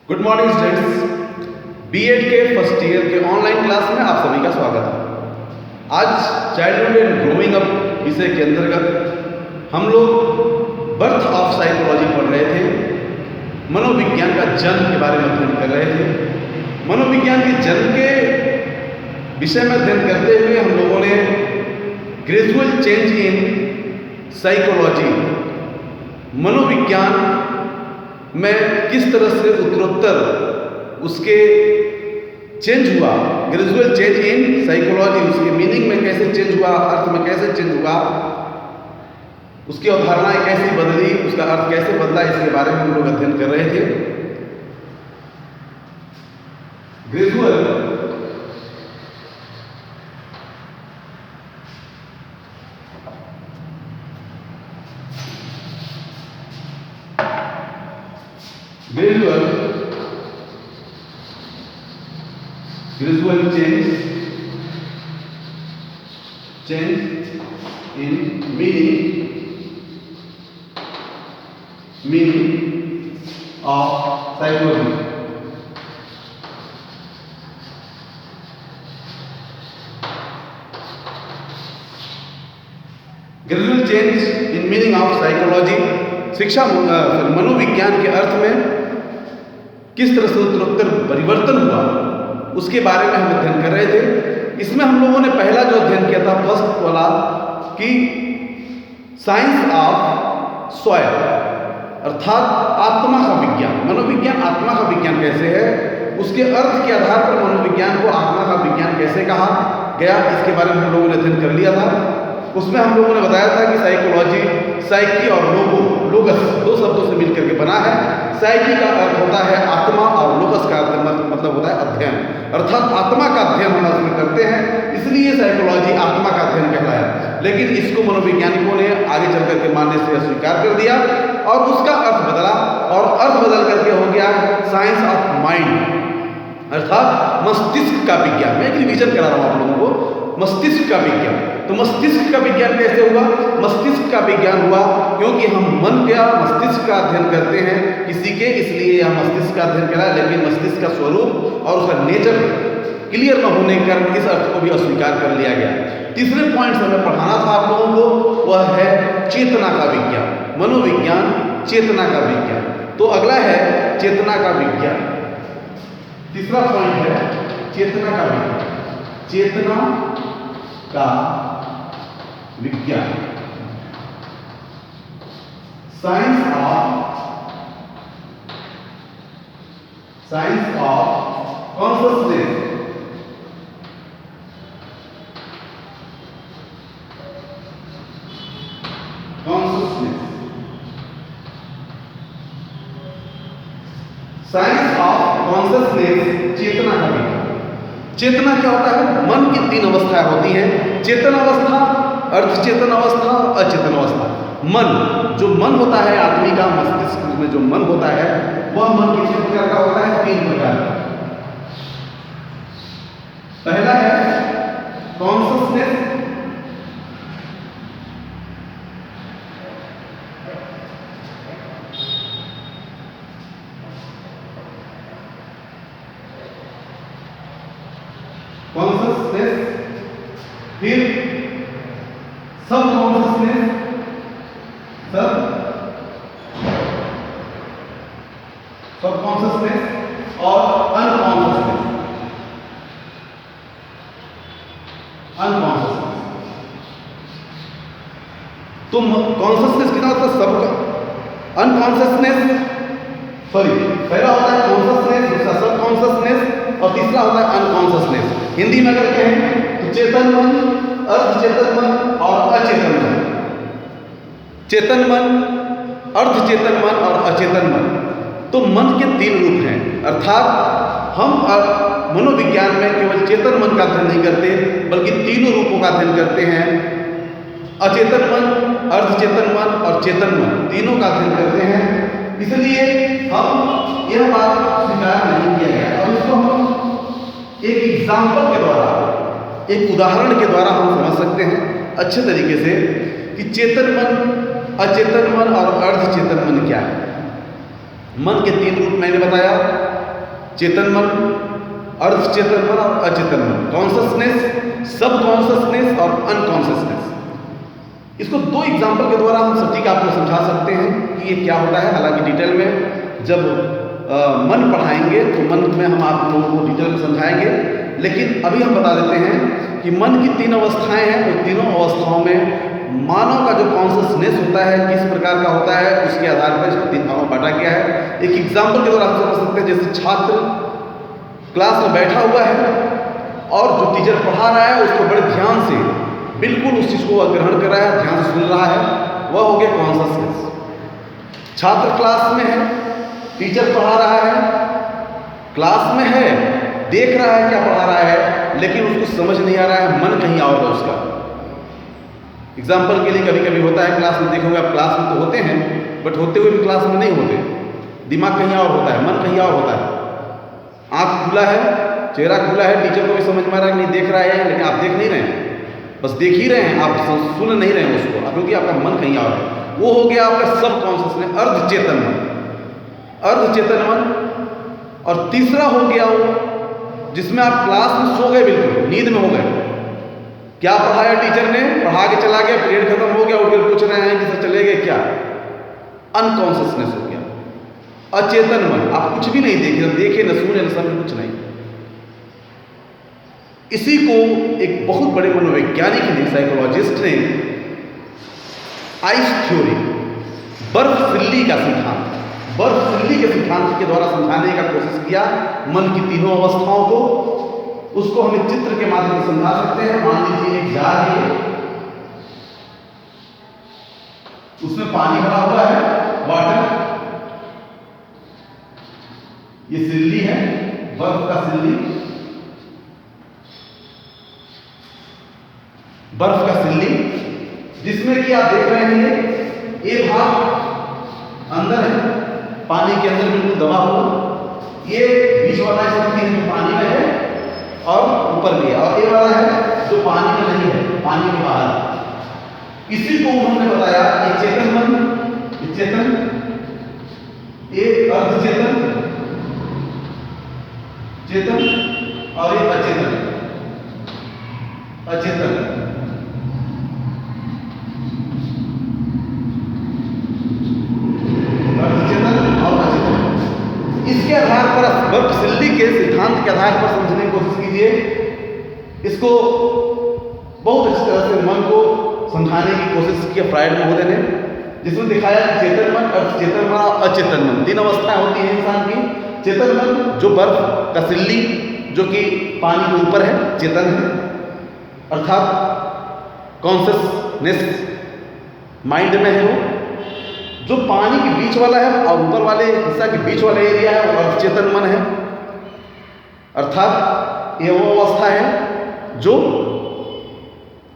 Good morning students, BEd के first year के online class में आप सभी का स्वागत है। आज चाइल्डहुड एंड ग्रोइंग अप विषय के अंतर्गत हम लोग बर्थ ऑफ साइकोलॉजी पढ़ रहे थे। मनोविज्ञान का जन्म के बारे में अध्ययन कर रहे थे। मनोविज्ञान के जन्म के विषय में अध्ययन करते हुए हम लोगों ने ग्रेजुअल चेंज इन साइकोलॉजी, मनोविज्ञान में किस तरह से उत्तरोत्तर उसके चेंज हुआ, ग्रेजुअल चेंज इन साइकोलॉजी, उसके मीनिंग में कैसे चेंज हुआ, अर्थ में कैसे चेंज हुआ, उसकी अवधारणाएं कैसी बदली, उसका अर्थ कैसे बदला, इसके बारे में हम लोग अध्ययन कर रहे थे। Gradual change in meaning of psychology. Gradual change in meaning of psychology, शिक्षा मनोविज्ञान के अर्थ में किस तरह से उत्तरोत्तर परिवर्तन हुआ, उसके बारे में हम अध्ययन कर रहे थे। इसमें हम लोगों ने पहला जो अध्ययन किया था, फर्स्ट वाला, कि साइंस ऑफ सॉइल, अर्थात आत्मा का विज्ञान। मनोविज्ञान आत्मा का विज्ञान कैसे है, उसके अर्थ के आधार पर मनोविज्ञान को आत्मा का विज्ञान कैसे कहा गया, इसके बारे में हम लोगों ने अध्ययन कर लिया था। उसमें हम लोगों ने बताया था कि साइकोलॉजी, साइकी और लोगस दो शब्दों से मिलकर के बना है। साइकी का अर्थ होता है आत्मा और लोगस का मतलब होता है अध्ययन, अर्थात आत्मा का अध्ययन हम उसमें करते हैं, इसलिए साइकोलॉजी आत्मा का अध्ययन कहलाया। लेकिन इसको मनोवैज्ञानिकों ने आगे चल करके मानने से अस्वीकार कर दिया और उसका अर्थ बदला, और अर्थ बदल करके हो गया साइंस ऑफ माइंड, अर्थात मस्तिष्क का विज्ञान। मैं एक रिवीजन करा रहा हूँ आप लोगों को, मस्तिष्क का विज्ञान। तो मस्तिष्क का विज्ञान कैसे हुआ? मस्तिष्क का विज्ञान हुआ क्योंकि हम मन का मस्तिष्क का अध्ययन करते हैं किसी के, इसलिए यह मस्तिष्क का अध्ययन करा। लेकिन मस्तिष्क का स्वरूप और उसका नेचर क्लियर न होने के कारण इस अर्थ को भी अस्वीकार कर लिया गया। तीसरे पॉइंट हमें पढ़ाना था आप लोगों को, वह है चेतना का विज्ञान, मनोविज्ञान चेतना का विज्ञान। तो अगला है चेतना का विज्ञान। तीसरा पॉइंट है चेतना का विज्ञान, चेतना का विज्ञान, science of consciousness, science of consciousness, चेतना का विज्ञान। चेतना क्या होता है? मन की तीन अवस्थाएं होती हैं, चेतन अवस्था, अर्धचेतन अवस्था और अचेतन अवस्था। मन, जो मन होता है आदमी का, मस्तिष्क में जो मन होता है, वह मन कितने प्रकार का होता है? तीन प्रकार का। पहला है कॉन्शसनेस, फिर सब कॉन्शसनेस, सब कॉन्शसनेस और अनकॉन्शसनेस। तो कॉन्शसनेस कितना होता है? सबका। अनकॉन्शसनेस, सॉरी, पहला होता है कॉन्शसनेस, दूसरा सब कॉन्शसनेस और तीसरा होता है अनकॉन्शसनेस। हिंदी में अगर कहें तो चेतन मन, अर्धचेतन मन और अचेतन मन। चेतन मन, अर्धचेतन मन और अचेतन मन। तो मन के तीन रूप हैं, अर्थात हम मनोविज्ञान में केवल चेतन मन का अध्ययन नहीं करते, बल्कि तीनों रूपों का अध्ययन करते हैं। अचेतन मन, अर्धचेतन मन और चेतन मन, तीनों का अध्ययन करते हैं। इसलिए हम यह बात स्वीकार नहीं किया गया, और इसको हम एक एग्जाम्पल के द्वारा, एक उदाहरण के द्वारा हम समझ सकते हैं अच्छे तरीके से कि चेतन मन, अचेतन मन और अर्धचेतन मन क्या है। मन के तीन रूप मैंने बताया, चेतन मन, अर्ध चेतन मन और अचेतन मन, कॉन्शसनेस, सब कॉन्शसनेस और अनकॉन्शसनेस। इसको दो एग्जाम्पल के द्वारा हम सटीक आपको समझा सकते हैं कि ये क्या होता है। हालांकि डिटेल में जब मन पढ़ाएंगे तो मन में हम आप लोगों को डिटेल में समझाएंगे, लेकिन अभी हम बता देते हैं कि मन की तीन अवस्थाएं हैं। और तीनों अवस्थाओं में मानव का जो कॉन्शसनेस होता है किस प्रकार का होता है, उसके आधार पर इसको तीन भागों में बांटा गया है। एक एग्जाम्पल के द्वारा हम समझ सकते हैं, जैसे छात्र क्लास में बैठा हुआ है और जो टीचर पढ़ा रहा है उसको बड़े ध्यान से बिल्कुल उस चीज़ को ग्रहण कर रहा है, ध्यान से सुन रहा है, वह हो गया कॉन्शसनेस। छात्र क्लास में है, टीचर पढ़ा रहा है, क्लास में है, देख रहा है क्या पढ़ा रहा है, लेकिन उसको समझ नहीं आ रहा है, मन कहीं और है उसका। एग्जाम्पल के लिए कभी कभी होता है क्लास में, देखोगे आप क्लास में तो होते हैं बट होते हुए भी क्लास में नहीं होते, दिमाग कहीं और होता है, मन कहीं और होता है। आँख खुला है, चेहरा खुला है, टीचर को भी समझ में आ रहा है कि नहीं देख रहा है, लेकिन आप देख नहीं रहे हैं, बस देख ही रहे हैं, आप सुन नहीं रहे हैं उसको, क्योंकि आपका मन कहीं और है। वो हो गया आपका सब कॉन्शसनेस, अर्ध चेतन मन, अर्ध चेतन मन। और तीसरा हो गया वो जिसमें आप क्लास में सो गए, बिल्कुल नींद में हो गए, क्या पढ़ाया टीचर ने, पढ़ा के चला गया, पीरियड खत्म हो गया, उठकर पूछ रहे हैं कि सर चले गए क्या, अनकॉन्शसनेस हो गया, अचेतन मन। आप कुछ भी नहीं देखे, न देखे, न सुने, न समझे, कुछ नहीं। इसी को एक बहुत बड़े मनोवैज्ञानिक ने, साइकोलॉजिस्ट ने आइस थ्योरी, बर्फ सिल्ली का सिद्धांत, बर्फ सिल्ली के सिद्धांत के द्वारा समझाने का कोशिश किया मन की तीनों अवस्थाओं को। उसको हम एक चित्र के माध्यम से समझा सकते हैं। मान लीजिए एक जार है, उसमें पानी भरा हुआ है, वाटर, ये सिल्ली है, बर्फ का सिल्ली, बर्फ का सिल्ली, जिसमें कि आप देख रहे हैं ये भाग अंदर है, पानी के अंदर बिल्कुल दबा हुआ, ये बीच वाला स्थिति है जो पानी में है और ऊपर भी है, और ये वाला है जो पानी में नहीं है, पानी के बाहर। इसी को उन्होंने बताया एक चेतन मन, एक चेतन, एक अर्ध चेतन, चेतन और एक अचेतन, अचेतन। इसके आधार पर बर्फ सिल्ली के सिद्धांत के आधार पर समझने की कोशिश कीजिए। इसको बहुत अच्छी तरह से मन को समझाने की कोशिश की फ्रायड महोदय ने, जिसमें दिखाया चेतन मन, चेतन मन और अचेतन मन, तीन अवस्थाएं होती हैं इंसान की। चेतन मन जो बर्फ का सिल्ली जो कि पानी के ऊपर है, चेतन है, अर्थात कॉन्शसनेस माइंड में है। वो जो पानी के बीच वाला है और ऊपर वाले हिस्सा के बीच वाला एरिया है वो अचेतन मन है, अर्थात ये वो अवस्था है जो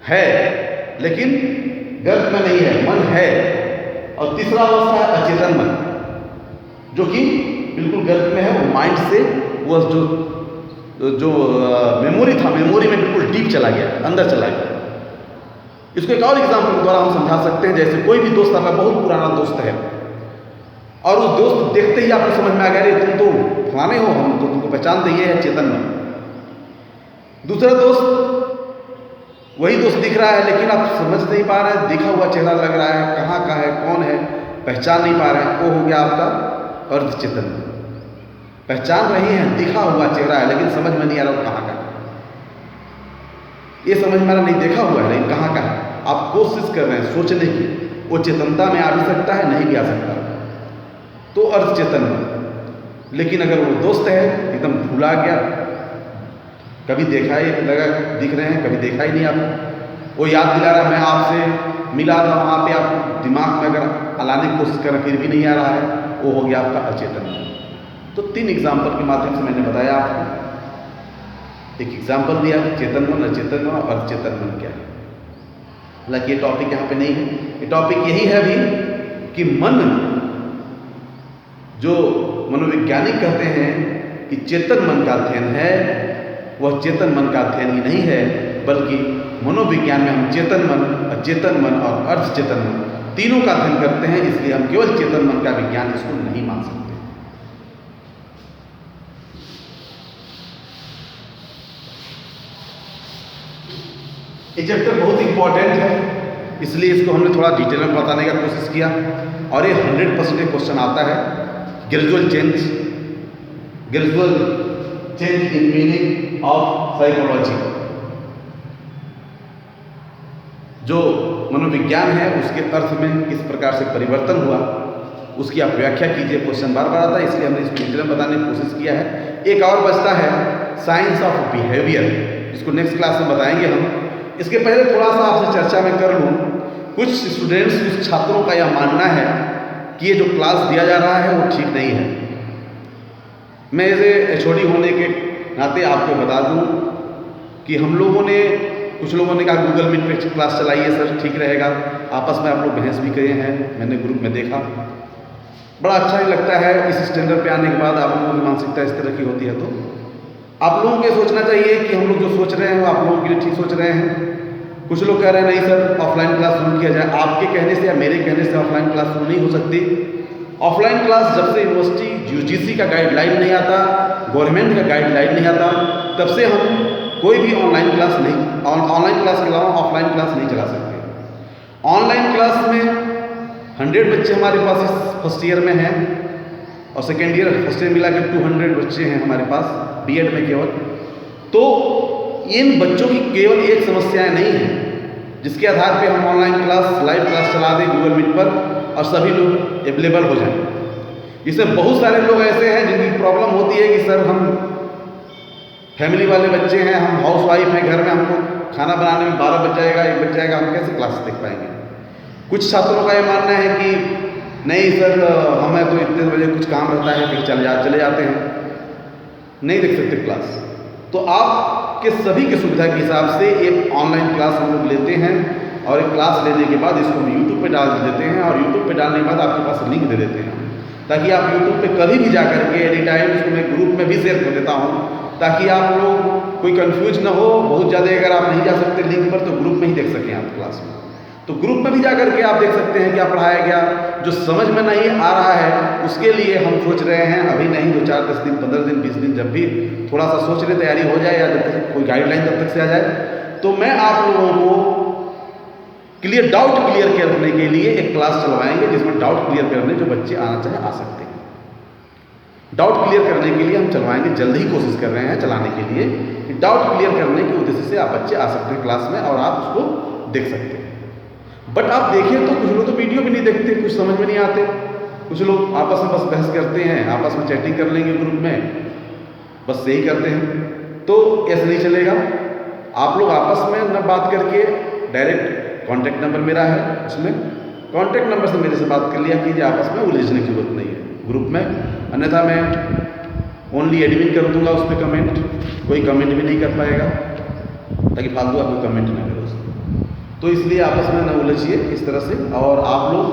है लेकिन गर्त में नहीं है, मन है। और तीसरा अवस्था है अचेतन मन, जो कि बिल्कुल गर्त में है, वो माइंड से वो जो मेमोरी था, मेमोरी में बिल्कुल डीप चला गया, अंदर चला गया। इसको एक और एग्जाम्पल के द्वारा हम समझा सकते हैं। जैसे कोई भी दोस्त आपका बहुत पुराना दोस्त है और उस दोस्त देखते ही आपको समझ में आ गया रे तुम तो फलाने हो, हम तो तुमको पहचानते, ये है चेतन मन। दूसरा दोस्त वही दोस्त दिख रहा है लेकिन आप समझ नहीं पा रहे हैं, दिखा हुआ चेहरा लग रहा है, कहाँ का है, कौन है, पहचान नहीं पा रहे हैं, वो हो गया आपका अर्ध चेतन। पहचान रही है, दिखा हुआ चेहरा है लेकिन समझ में नहीं आ रहा वो कहाँ का है, ये समझ में आ रहा नहीं, देखा हुआ है लेकिन कहाँ का है। आप कोशिश कर रहे हैं सोचने की, वो चेतनता में आ भी सकता है, नहीं भी आ सकता, तो अर्ध चेतन है। लेकिन अगर वो दोस्त है एकदम भूला गया, कभी देखा ही लगा दिख रहे हैं, कभी देखा ही नहीं आपको, वो याद दिला रहा है मैं आपसे मिला था वहाँ पे, आप दिमाग में अगर लाने की कोशिश कर रहे फिर भी नहीं आ रहा है, वो हो गया आपका अचेतन। तो तीन एग्जाम्पल के माध्यम से मैंने बताया आपको, एक एग्जाम्पल दिया चेतन मन, अचेतन मन और अर्धचेतन मन क्या है। हालांकि ये टॉपिक यहाँ पे नहीं है, ये टॉपिक यही है अभी कि मन, जो मनोवैज्ञानिक कहते हैं कि चेतन मन का अध्ययन है, वह चेतन मन का अध्ययन ही नहीं है, बल्कि मनोविज्ञान में हम चेतन मन, अचेतन मन और अर्धचेतन मन तीनों का अध्ययन करते हैं। इसलिए हम केवल चेतन मन का विज्ञान इसको नहीं मान सकते। ये चैप्टर बहुत इंपॉर्टेंट है, इसलिए इसको हमने थोड़ा डिटेल में बताने का कोशिश किया। और ये 100% क्वेश्चन आता है। Gradual change in meaning of psychology, जो मनोविज्ञान है उसके अर्थ में किस प्रकार से परिवर्तन हुआ, उसकी आप व्याख्या कीजिए। क्वेश्चन बार बार आता है, इसलिए हमने इसको डिटेल में बताने की कोशिश किया है। एक और बचता है साइंस ऑफ बिहेवियर, इसको नेक्स्ट क्लास में बताएंगे हम। इसके पहले थोड़ा सा आपसे चर्चा मैं कर लूँ। कुछ स्टूडेंट्स, कुछ छात्रों का यह मानना है कि ये जो क्लास दिया जा रहा है वो ठीक नहीं है। मैं एज HOD होने के नाते आपको बता दूं कि हम लोगों ने, कुछ लोगों ने कहा गूगल मीट पे क्लास चलाइए सर, ठीक रहेगा। आपस में आप लोग बहस भी करे हैं, मैंने ग्रुप में देखा, बड़ा अच्छा ही लगता है। इस स्टैंडर्ड पे आने के बाद आप लोगों की मानसिकता इस तरह की होती है, तो आप लोगों को सोचना चाहिए कि हम लोग जो सोच रहे हैं वो आप लोगों के लिए ठीक सोच रहे हैं। कुछ लोग कह रहे हैं नहीं सर ऑफलाइन क्लास शुरू किया जाए। आपके कहने से या मेरे कहने से ऑफलाइन क्लास शुरू नहीं हो सकती। ऑफलाइन क्लास जब से यूनिवर्सिटी UGC का गाइडलाइन नहीं आता, गवर्नमेंट का गाइडलाइन नहीं आता, तब से हम कोई भी ऑनलाइन क्लास के अलावा ऑफलाइन क्लास नहीं चला सकते। ऑनलाइन क्लास में 100 बच्चे हमारे पास इस फर्स्ट ईयर में हैं और सेकेंड ईयर फर्स्ट ईयर मिला के 200 बच्चे हैं हमारे पास BEd में केवल। तो इन बच्चों की केवल एक समस्याएं नहीं है जिसके आधार पे हम ऑनलाइन क्लास, लाइव क्लास चला दें गूगल मीट पर और सभी लोग अवेलेबल हो जाएं। इसमें बहुत सारे लोग ऐसे हैं जिनकी प्रॉब्लम होती है कि सर हम फैमिली वाले बच्चे हैं, हम हाउस वाइफ हैं, घर में हमको खाना बनाने में 12 बज जाएगा, 1 बज जाएगा, हम कैसे क्लास देख पाएंगे। कुछ छात्रों का ये मानना है कि नहीं सर हमें तो इतने बजे कुछ काम रहता है, फिर चले जाते हैं, नहीं देख सकते क्लास। तो आपके सभी की सुविधा के हिसाब से एक ऑनलाइन क्लास हम लोग लेते हैं और एक क्लास लेने के बाद इसको हम यूट्यूब पे डाल देते हैं और यूट्यूब पे डालने के बाद आपके पास लिंक दे देते हैं ताकि आप यूट्यूब पे कभी भी जा करके एनी टाइम इसको मैं ग्रुप में भी शेयर कर देता हूँ ताकि आप लोग कोई कंफ्यूज ना हो। बहुत ज़्यादा अगर आप नहीं जा सकते लिंक पर तो ग्रुप में ही देख सकें आप क्लास में, तो ग्रुप में भी जा करके आप देख सकते हैं क्या पढ़ाया गया। जो समझ में नहीं आ रहा है उसके लिए हम सोच रहे हैं, अभी नहीं 2, 4, 10 दिन, 15 दिन, 20 दिन, जब भी थोड़ा सा सोच रहे तैयारी हो जाए या जब तक कोई गाइडलाइन तब तक से आ जाए, तो मैं आप लोगों को डाउट क्लियर करने के लिए एक क्लास चलवाएंगे जिसमें डाउट क्लियर करने जो बच्चे आना चाहे आ सकते हैं। डाउट क्लियर करने के लिए हम चलवाएंगे, जल्द ही कोशिश कर रहे हैं चलाने के लिए कि डाउट क्लियर करने के उद्देश्य से आप बच्चे आ सकते हैं क्लास में और आप उसको देख सकते हैं। बट आप देखिए तो कुछ लोग तो वीडियो भी नहीं देखते, कुछ समझ में नहीं आते, कुछ लोग आपस में बस बहस करते हैं, आपस में चैटिंग कर लेंगे ग्रुप में, बस यही करते हैं। तो ऐसे नहीं चलेगा। आप लोग आपस में न बात करके डायरेक्ट कॉन्टैक्ट नंबर मेरा है, उसमें कॉन्टैक्ट नंबर से मेरे से बात कर लिया कीजिए, आपस में उलझने की जरूरत नहीं है ग्रुप में। अन्यथा मैं ओनली एडमिन कर दूंगा उस पर कमेंट, कोई कमेंट भी नहीं कर पाएगा ताकि फालतू आप कोई कमेंट ना करो उसमें। तो इसलिए आपस में न उलझिए इस तरह से, और आप लोग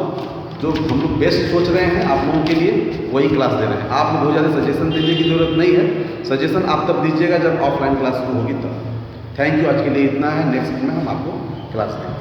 जो हम लोग बेस्ट सोच रहे हैं आप लोगों के लिए वही क्लास दे रहे हैं। आप लोग बहुत ज़्यादा सजेशन देने की ज़रूरत नहीं है, सजेशन आप तब दीजिएगा जब ऑफलाइन क्लास शुरू होगी तब। थैंक यू, आज के लिए इतना है, नेक्स्ट में हम आपको क्लास देंगे।